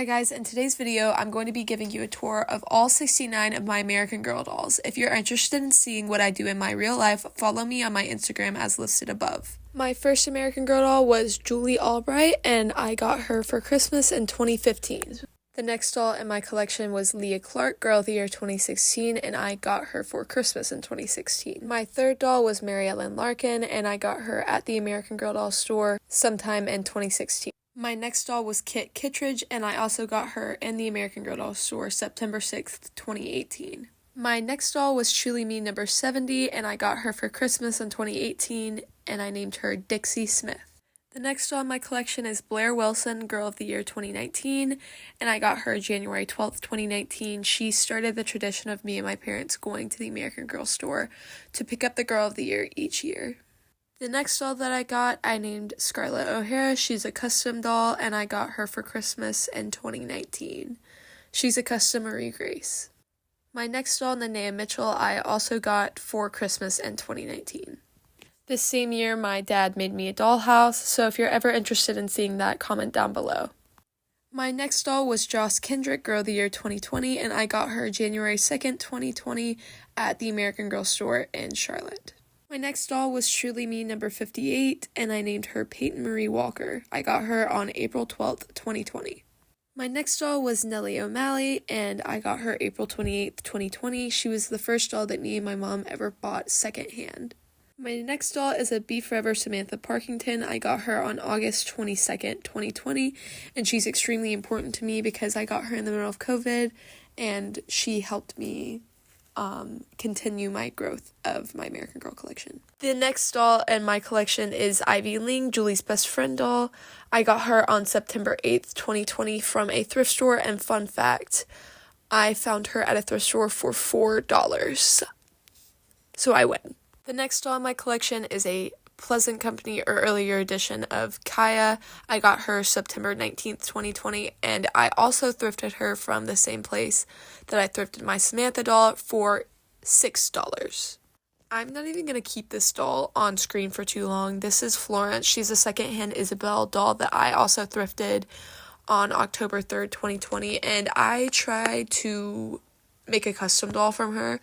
Hi guys, in today's video, I'm going to be giving you a tour of all 69 of my American Girl dolls. If you're interested in seeing what I do in my real life, follow me on my Instagram as listed above. My first American Girl doll was Julie Albright, and I got her for Christmas in 2015. The next doll in my collection was Leah Clark, Girl of the Year 2016, and I got her for Christmas in 2016. My third doll was Mary Ellen Larkin, and I got her at the American Girl doll store sometime in 2016. My next doll was Kit Kittredge, and I also got her in the American Girl doll store September 6th, 2018. My next doll was Truly Me number 70, and I got her for Christmas in 2018, and I named her Dixie Smith. The next doll in my collection is Blair Wilson, Girl of the Year 2019, and I got her January 12th, 2019. She started the tradition of me and my parents going to the American Girl store to pick up the Girl of the Year each year. The next doll that I got, I named Scarlett O'Hara. She's a custom doll, and I got her for Christmas in 2019. She's a custom Marie Grace. My next doll, Nenea Mitchell, I also got for Christmas in 2019. This same year, my dad made me a dollhouse, so if you're ever interested in seeing that, comment down below. My next doll was Joss Kendrick, Girl of the Year 2020, and I got her January 2nd, 2020 at the American Girl store in Charlotte. My next doll was Truly Me number 58, and I named her Peyton Marie Walker. I got her on April 12th, 2020. My next doll was Nellie O'Malley, and I got her April 28th, 2020. She was the first doll that me and my mom ever bought secondhand. My next doll is a Be Forever Samantha Parkington. I got her on August 22nd, 2020, and she's extremely important to me because I got her in the middle of COVID, and she helped me continue my growth of my American Girl collection. The next doll in my collection is Ivy Ling, Julie's best friend doll. I got her on September 8th, 2020 from a thrift store, and fun fact, I found her at a thrift store for $4. So I win. The next doll in my collection is a Pleasant Company or earlier edition of Kaya. I got her September 19th, 2020, and I also thrifted her from the same place that I thrifted my Samantha doll for $6. I'm not even going to keep this doll on screen for too long. This is Florence. She's a secondhand Isabel doll that I also thrifted on October 3rd, 2020, and I tried to make a custom doll from her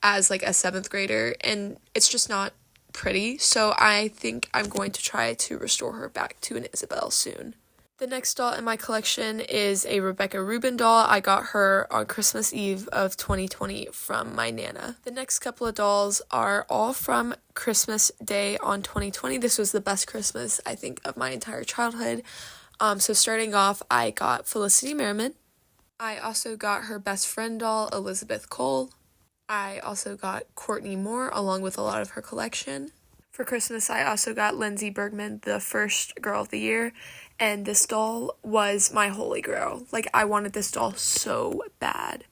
as like a 7th grader, and it's just not pretty, so I think I'm going to try to restore her back to an Isabel soon. The next doll in my collection is a Rebecca Rubin doll. I got her on Christmas Eve of 2020 from my Nana. The next couple of dolls are all from Christmas Day on 2020. This was the best Christmas, I think, of my entire childhood. So starting off, I got Felicity Merriman. I also got her best friend doll, Elizabeth Cole. I also got Courtney Moore along with a lot of her collection. For Christmas, I also got Lindsay Bergman, the first Girl of the Year, and this doll was my holy grail. Like, I wanted this doll so bad.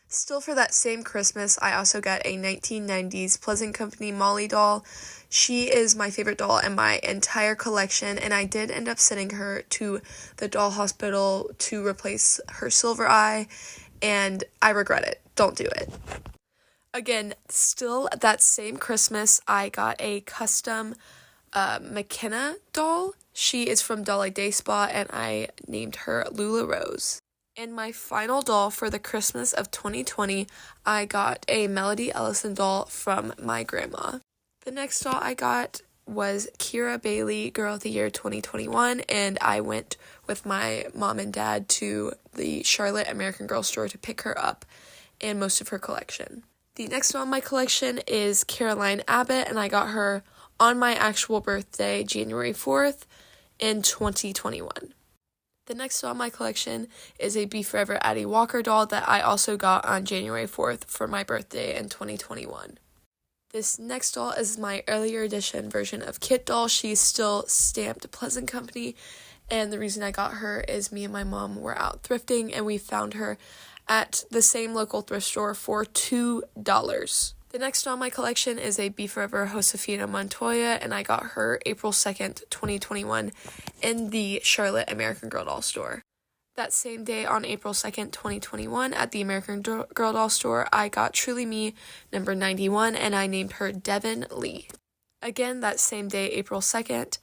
Still for that same Christmas, I also got a 1990s Pleasant Company Molly doll. She is my favorite doll in my entire collection, and I did end up sending her to the doll hospital to replace her silver eye, and I regret it. Don't do it. Again, still that same Christmas, I got a custom McKenna doll. She is from Dolly Day Spa, and I named her Lula Rose. And my final doll for the Christmas of 2020, I got a Melody Ellison doll from my grandma. The next doll I got was Kira Bailey, Girl of the Year 2021, and I went with my mom and dad to the Charlotte American Girl store to pick her up and most of her collection. The next one in my collection is Caroline Abbott, and I got her on my actual birthday, January 4th, in 2021. The next doll in my collection is a Be Forever Addie Walker doll that I also got on January 4th for my birthday in 2021. This next doll is my earlier edition version of Kit doll. She's still stamped Pleasant Company, and the reason I got her is me and my mom were out thrifting, and we found her at the same local thrift store for $2. The next doll in my collection is a Be Forever Josefina Montoya, and I got her April 2nd, 2021 in the Charlotte American Girl doll store. That same day on April 2nd, 2021 at the American Girl doll store, I got Truly Me number 91, and I named her Devin Lee. Again, that same day, April 2nd,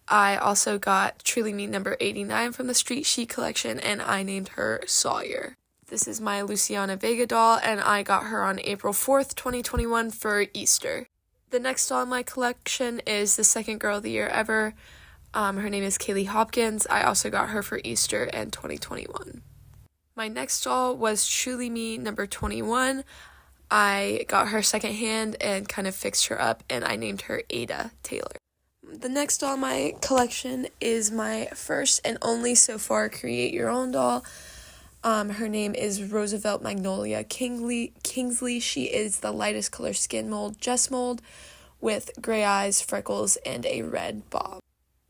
I also got Truly Me number 89 from the Street Chic collection, and I named her Sawyer. This is my Luciana Vega doll, and I got her on April 4th, 2021 for Easter. The next doll in my collection is the second girl of the year ever. Her name is Kaylee Hopkins. I also got her for Easter in 2021. My next doll was Truly Me number 21. I got her secondhand and kind of fixed her up, and I named her Ada Taylor. The next doll in my collection is my first and only so far create your own doll. Her name is Roosevelt Magnolia Kingsley. She is the lightest color skin mold, Jess mold, with gray eyes, freckles, and a red bob.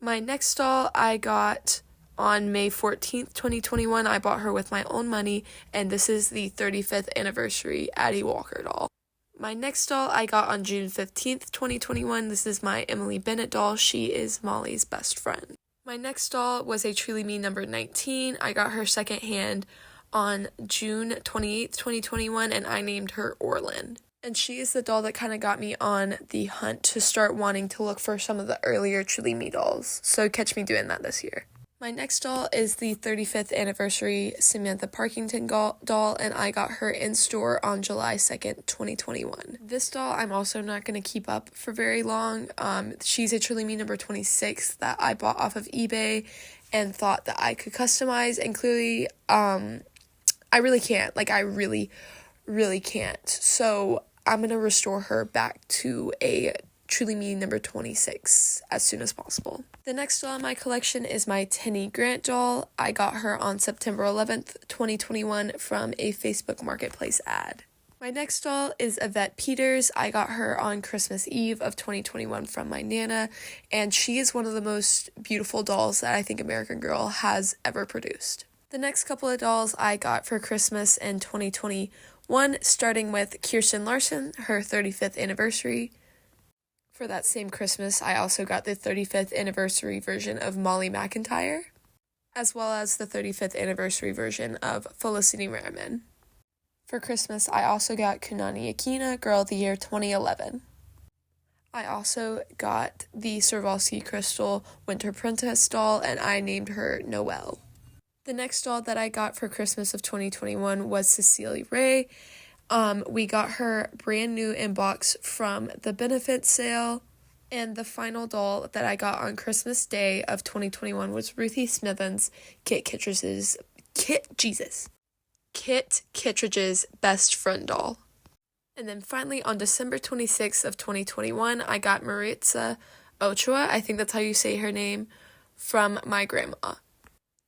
My next doll I got on May 14th, 2021. I bought her with my own money, and this is the 35th anniversary Addie Walker doll. My next doll I got on June 15th, 2021. This is my Emily Bennett doll. She is Molly's best friend. My next doll was a Truly Me number 19. I got her secondhand on June 28th, 2021, and I named her Orlin. And she is the doll that kind of got me on the hunt to start wanting to look for some of the earlier Truly Me dolls. So catch me doing that this year. My next doll is the 35th anniversary Samantha Parkington doll, and I got her in store on July 2nd, 2021. This doll I'm also not going to keep up for very long. She's a Truly Me number 26 that I bought off of eBay and thought that I could customize, and clearly I really can't. I really can't. So I'm going to restore her back to a Truly Me number 26 as soon as possible. The next doll in my collection is my Tenny Grant doll. I got her on September 11th, 2021 from a Facebook Marketplace ad. My next doll is Yvette Peters. I got her on Christmas Eve of 2021 from my Nana, and she is one of the most beautiful dolls that I think American Girl has ever produced. The next couple of dolls I got for Christmas in 2021, starting with Kirsten Larson, her 35th anniversary. For that same Christmas, I also got the 35th anniversary version of Molly McIntyre, as well as the 35th anniversary version of Felicity Merriman. For Christmas, I also got Kunani Akina, Girl of the Year 2011. I also got the Swarovski Crystal Winter Princess doll, and I named her Noelle. The next doll that I got for Christmas of 2021 was Cecilia Ray. We got her brand new in box from the benefit sale, and the final doll that I got on Christmas Day of 2021 was Ruthie Smithens, Kit Kittredge's best friend doll. And then finally on December 26th of 2021, I got Maritza Ochoa, I think that's how you say her name, from my grandma.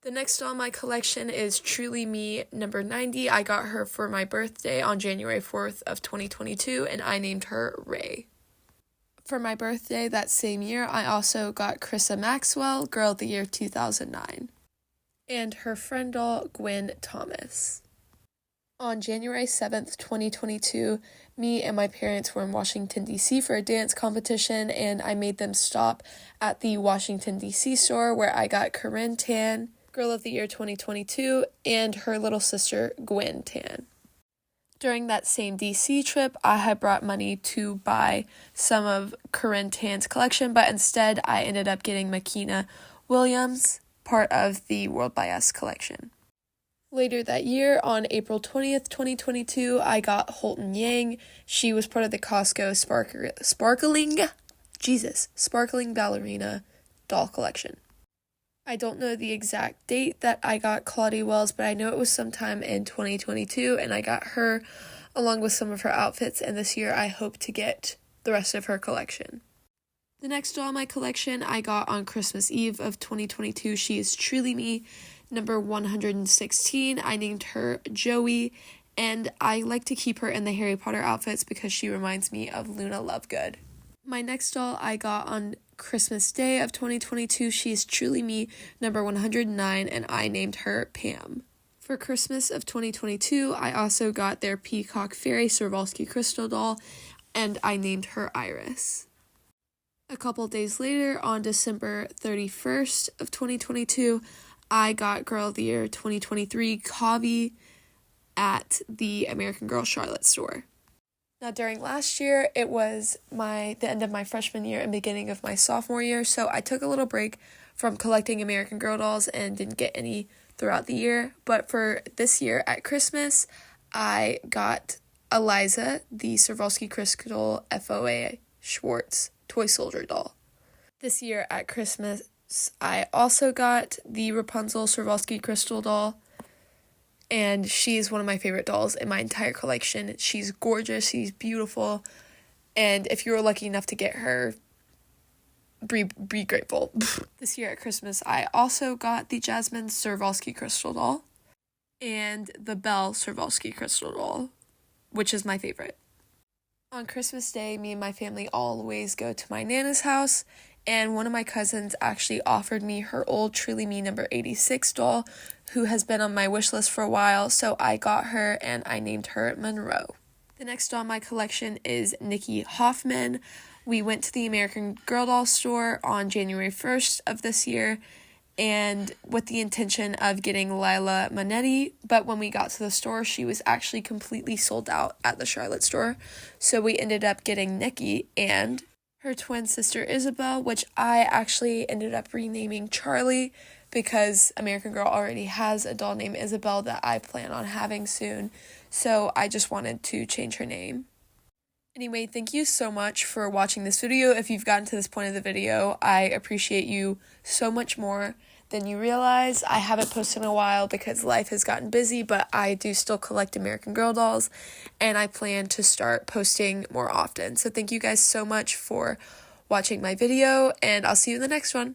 The next doll in my collection is Truly Me number 90. I got her for my birthday on January 4th of 2022, and I named her Ray. For my birthday that same year, I also got Krissa Maxwell, Girl of the Year 2009, and her friend doll, Gwen Thomas. On January 7th, 2022, me and my parents were in Washington, D.C. for a dance competition, and I made them stop at the Washington, D.C. store where I got Corinne Tan, Girl of the Year 2022, and her little sister, Gwen Tan. During that same DC trip, I had brought money to buy some of Corinne Tan's collection, but instead I ended up getting Makina Williams, part of the World by Us collection. Later that year, on April 20th, 2022, I got Holton Yang. She was part of the Costco Sparkling Ballerina doll collection. I don't know the exact date that I got Claudia Wells, but I know it was sometime in 2022, and I got her along with some of her outfits, and this year I hope to get the rest of her collection. The next doll in my collection I got on Christmas Eve of 2022. She is Truly Me, number 116. I named her Joey, and I like to keep her in the Harry Potter outfits because she reminds me of Luna Lovegood. My next doll I got on Christmas Day of 2022. She is Truly Me, number 109, and I named her Pam. For Christmas of 2022, I also got their Peacock Fairy Swarovski Crystal doll, and I named her Iris. A couple days later, on December 31st of 2022, I got Girl of the Year 2023 Kavi at the American Girl Charlotte store. Now, during last year, it was the end of my freshman year and beginning of my sophomore year, so I took a little break from collecting American Girl dolls and didn't get any throughout the year. But for this year at Christmas, I got Eliza, the Swarovski Crystal FOA Schwartz toy soldier doll. This year at Christmas, I also got the Rapunzel Swarovski crystal doll, and she's one of my favorite dolls in my entire collection. She's gorgeous, she's beautiful, and if you were lucky enough to get her, be grateful. This year at Christmas, I also got the Jasmine Swarovski crystal doll and the Belle Swarovski crystal doll, which is my favorite. On Christmas Day, me and my family always go to my Nana's house, and one of my cousins actually offered me her old Truly Me number 86 doll, who has been on my wish list for a while, so I got her and I named her Monroe. The next doll in my collection is Nikki Hoffman. We went to the American Girl doll store on January 1st of this year, and with the intention of getting Lila Monetti, but when we got to the store, she was actually completely sold out at the Charlotte store, so we ended up getting Nikki and her twin sister Isabel, which I actually ended up renaming Charlie because American Girl already has a doll named Isabel that I plan on having soon, so I just wanted to change her name. Anyway, thank you so much for watching this video. If you've gotten to this point of the video, I appreciate you so much more than you realize. I haven't posted in a while because life has gotten busy, but I do still collect American Girl dolls, and I plan to start posting more often. So thank you guys so much for watching my video, and I'll see you in the next one.